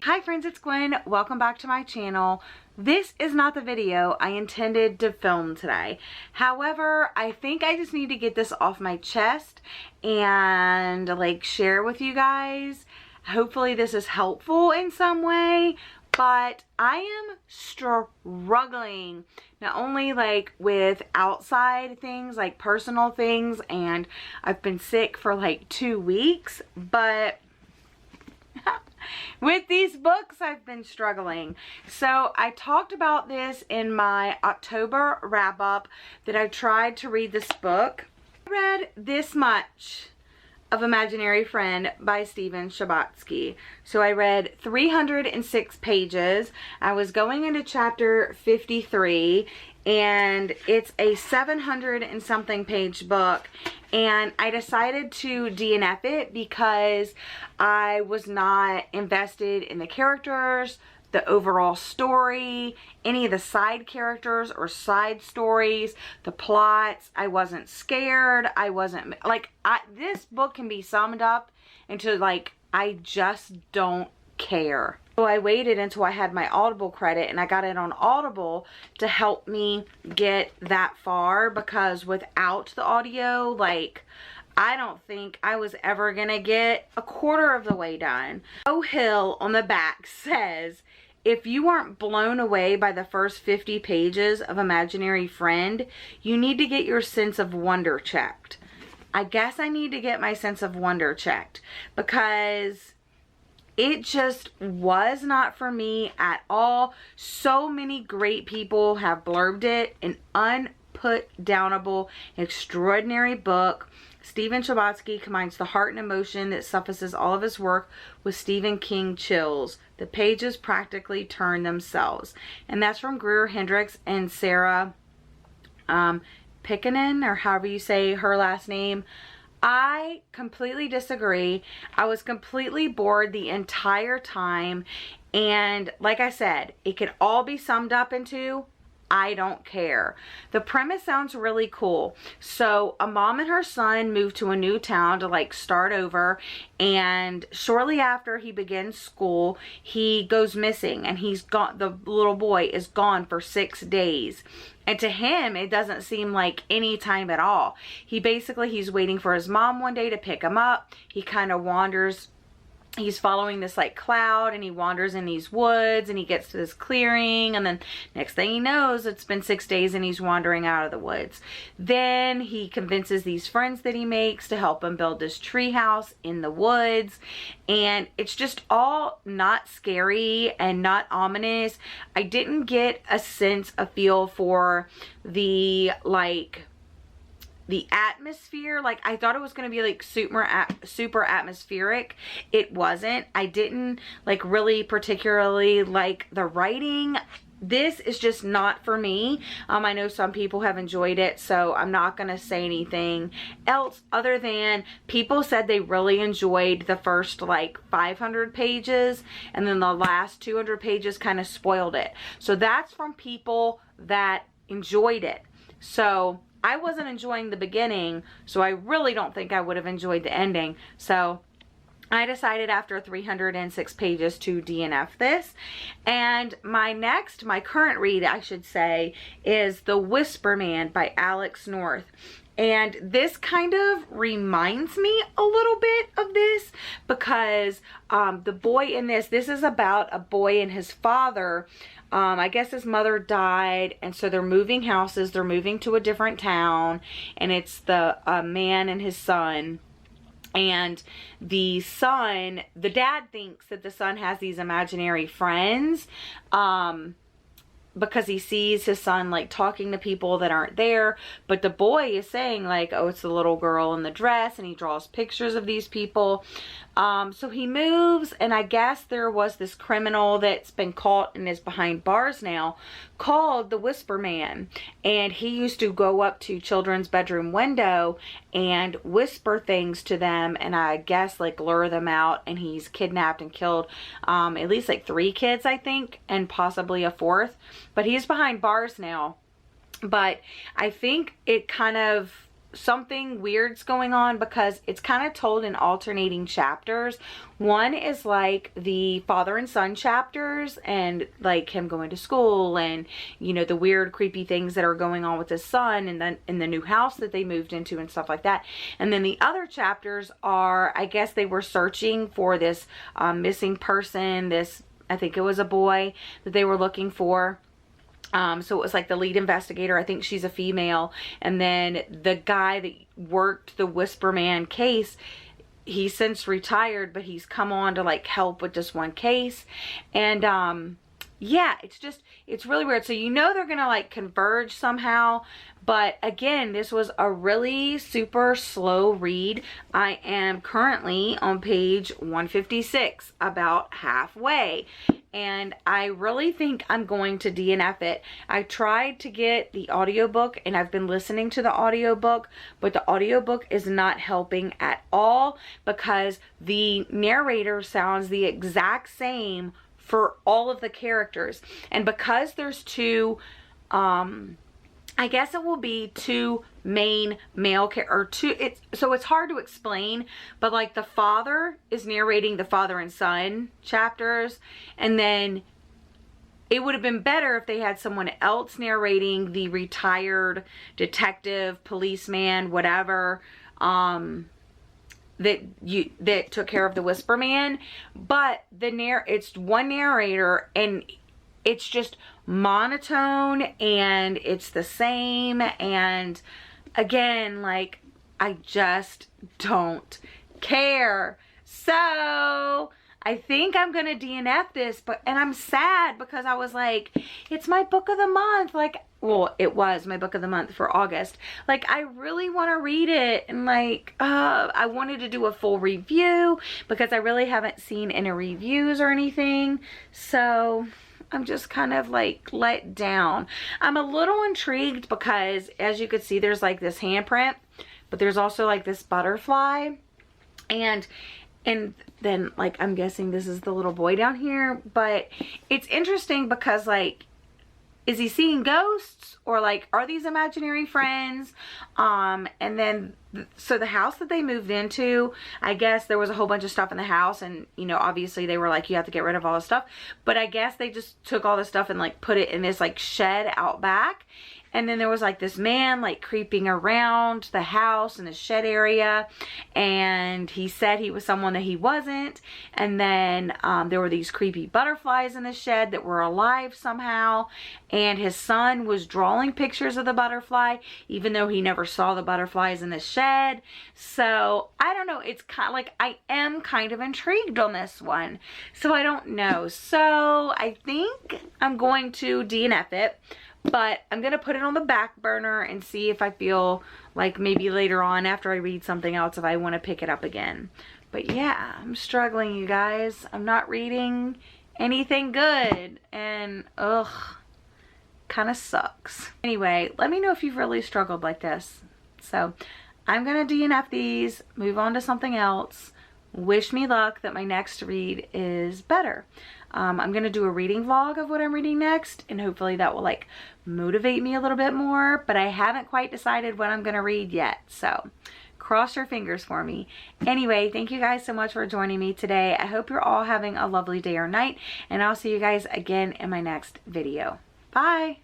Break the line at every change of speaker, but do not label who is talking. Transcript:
Hi friends, it's Gwen. Welcome back to my channel. This is not the video I intended to film today. However, I think I just need to get this off my chest and share with you guys. Hopefully this is helpful in some way, but I am struggling not only with outside things, like personal things, and I've been sick for 2 weeks, but with these books I've been struggling. So I talked about this in my October wrap-up that I tried to read this book. I read this much of Imaginary Friend by Stephen Chbosky. So I read 306 pages. I was going into chapter 53 and it's a 700 and something page book, and I decided to DNF it because I was not invested in the characters, the overall story, any of the side characters or side stories, the plots. I wasn't scared. I wasn't this book can be summed up into I just don't care. So I waited until I had my Audible credit, and I got it on Audible to help me get that far, because without the audio, I don't think I was ever gonna get a quarter of the way done. Joe Hill on the back says, if you aren't blown away by the first 50 pages of Imaginary Friend, you need to get your sense of wonder checked. I guess I need to get my sense of wonder checked, because it just was not for me at all. So many great people have blurbed it. An unputdownable, extraordinary book. Stephen Chbosky combines the heart and emotion that suffices all of his work with Stephen King chills. The pages practically turn themselves. And that's from Greer Hendricks and Sarah Pekkanen, or however you say her last name. I completely disagree. I was completely bored the entire time. And like I said, it could all be summed up into I don't care. The premise sounds really cool. So a mom and her son move to a new town to start over, and shortly after he begins school, he goes missing, and he's gone. The little boy is gone for 6 days. And to him, it doesn't seem like any time at all. He's waiting for his mom one day to pick him up. He kind of wanders. He's following this cloud, and he wanders in these woods, and he gets to this clearing, and then next thing he knows, it's been 6 days and he's wandering out of the woods. Then he convinces these friends that he makes to help him build this tree house in the woods, and it's just all not scary and not ominous. I didn't get a feel for the atmosphere. I thought it was going to be super atmospheric. It wasn't. I didn't really particularly like the writing. This is just not for me. I know some people have enjoyed it, so I'm not going to say anything else other than people said they really enjoyed the first 500 pages, and then the last 200 pages kind of spoiled it. So that's from people that enjoyed it. So I wasn't enjoying the beginning, so I really don't think I would have enjoyed the ending. So I decided after 306 pages to DNF this. And my current read, I should say, is The Whisper Man by Alex North. And this kind of reminds me a little bit of this, because the boy in this is about a boy and his father. I guess his mother died, and so they're moving houses. They're moving to a different town, and it's the man and his son. And the dad thinks that the son has these imaginary friends, because he sees his son talking to people that aren't there, but the boy is saying oh, it's the little girl in the dress, and he draws pictures of these people. So he moves, and I guess there was this criminal that's been caught and is behind bars now, called the Whisper Man, and he used to go up to children's bedroom window and whisper things to them, and I guess lure them out, and he's kidnapped and killed at least 3 kids, I think, and possibly a 4th, but he's behind bars now. But I think it kind of something weird's going on because it's kind of told in alternating chapters. One is like the father and son chapters and like him going to school and, you know, the weird creepy things that are going on with his son and then in the new house that they moved into and stuff like that. And then the other chapters are, I guess they were searching for this missing person, this, I think it was a boy that they were looking for. So it was like the lead investigator, I think she's a female, and then the guy that worked the Whisper Man case, he's since retired, but he's come on to like help with this one case. And yeah, it's really weird. So you know they're gonna like converge somehow, but again, this was a really super slow read. I am currently on page 156, about halfway, and I really think I'm going to DNF it. I tried to get the audiobook and I've been listening to the audiobook, but the audiobook is not helping at all because the narrator sounds the exact same for all of the characters. And because there's two, I guess it will be two main male characters, so it's hard to explain, but like the father is narrating the father and son chapters, and then it would have been better if they had someone else narrating the retired detective, policeman, whatever, that took care of the Whisper Man. But it's one narrator and it's just monotone and it's the same, and again, like, I just don't care. So I think I'm gonna DNF this, and I'm sad because I was like, it's my book of the month. Like, well, it was my book of the month for August. Like, I really want to read it, and like, I wanted to do a full review because I really haven't seen any reviews or anything. So I'm just kind of like let down. I'm a little intrigued because, as you could see, there's like this handprint, but there's also like this butterfly, and then like I'm guessing this is the little boy down here. But it's interesting because, like, is he seeing ghosts, or like, are these imaginary friends? And then so the house that they moved into, I guess there was a whole bunch of stuff in the house, and you know, obviously they were like, you have to get rid of all the stuff, but I guess they just took all the stuff and like put it in this like shed out back. And then there was like this man like creeping around the house in the shed area, and he said he was someone that he wasn't. And then there were these creepy butterflies in the shed that were alive somehow, and his son was drawing pictures of the butterfly even though he never saw the butterflies in the shed. So I don't know, it's kind of like, I am kind of intrigued on this one, so I don't know. So I think I'm going to DNF it, but I'm going to put it on the back burner and see if I feel like maybe later on after I read something else if I want to pick it up again. But yeah, I'm struggling, you guys. I'm not reading anything good, and ugh, kind of sucks. Anyway, let me know if you've really struggled like this. So I'm going to DNF these, move on to something else. Wish me luck that my next read is better. I'm going to do a reading vlog of what I'm reading next, and hopefully that will like motivate me a little bit more, but I haven't quite decided what I'm going to read yet, so cross your fingers for me. Anyway, thank you guys so much for joining me today. I hope you're all having a lovely day or night, and I'll see you guys again in my next video. Bye!